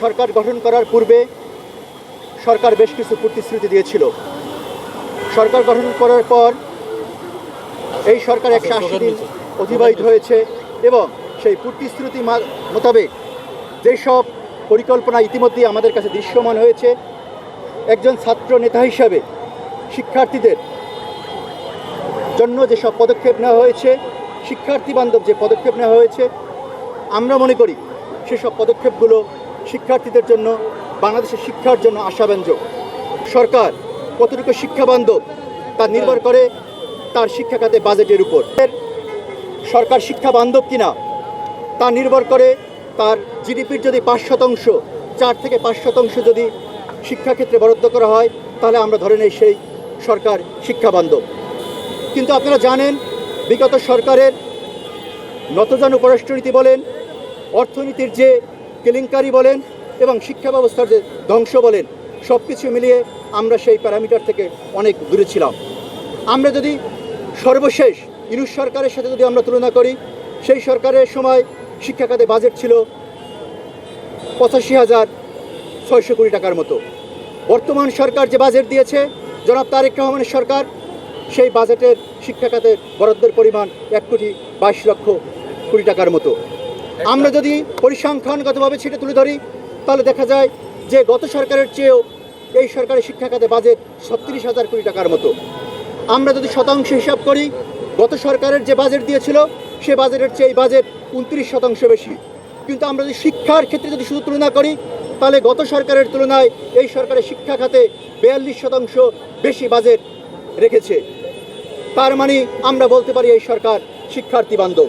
সরকার গঠন করার পূর্বে সরকার বেশ কিছু প্রতিশ্রুতি দিয়েছিল। সরকার গঠন করার পর এই সরকার 180 দিন অতিবাহিত হয়েছে এবং সেই প্রতিশ্রুতি মোতাবেক যেসব পরিকল্পনা ইতিমধ্যেই আমাদের কাছে দৃশ্যমান হয়েছে, একজন ছাত্র নেতা হিসাবে শিক্ষার্থীদের জন্য যেসব পদক্ষেপ নেওয়া হয়েছে, শিক্ষার্থী বান্ধব যে পদক্ষেপ নেওয়া হয়েছে, আমরা মনে করি সেসব পদক্ষেপগুলো শিক্ষার্থীদের জন্য, বাংলাদেশের শিক্ষার জন্য আশাব্যঞ্জক। সরকার কতটুকু শিক্ষা বান্ধব তা নির্ভর করে তার শিক্ষা খাতে বাজেটের উপর। সরকার শিক্ষা বান্ধব কিনা তা নির্ভর করে তার জিডিপির যদি 5%, 4 থেকে 5% যদি শিক্ষাক্ষেত্রে বরাদ্দ করা হয়, তাহলে আমরা ধরে নেই সেই সরকার শিক্ষা বান্ধব। কিন্তু আপনারা জানেন, বিগত সরকারের নতজানু পররাষ্ট্রনীতি বলেন, অর্থনীতির যে কেলেঙ্কারি বলেন এবং শিক্ষা ব্যবস্থার যে ধ্বংস বলেন, সব কিছু মিলিয়ে আমরা সেই প্যারামিটার থেকে অনেক দূরে ছিলাম। আমরা যদি সর্বশেষ ইউনূস সরকারের সাথে যদি আমরা তুলনা করি, সেই সরকারের সময় শিক্ষা খাতে বাজেট ছিল 85,600 কোটি টাকার মতো। বর্তমান সরকার যে বাজেট দিয়েছে, জনাব তারেক রহমানের সরকার, সেই বাজেটের শিক্ষা খাতের বরাদ্দের পরিমাণ 1,22,00,000 কোটি টাকার মতো। আমরা যদি পরিসংখ্যানগতভাবে সেটা তুলে ধরি, তাহলে দেখা যায় যে গত সরকারের চেয়েও এই সরকারের শিক্ষা খাতে বাজেট 36,000 কোটি টাকার মতো। আমরা যদি শতাংশ হিসাব করি, গত সরকারের যে বাজেট দিয়েছিল সে বাজেটের চেয়ে এই বাজেট 29% বেশি। কিন্তু আমরা যদি শিক্ষার ক্ষেত্রে যদি শুধু তুলনা করি, তাহলে গত সরকারের তুলনায় এই সরকারের শিক্ষা খাতে 42% বেশি বাজেট রেখেছে। তার মানে আমরা বলতে পারি এই সরকার শিক্ষার্থী বান্ধব।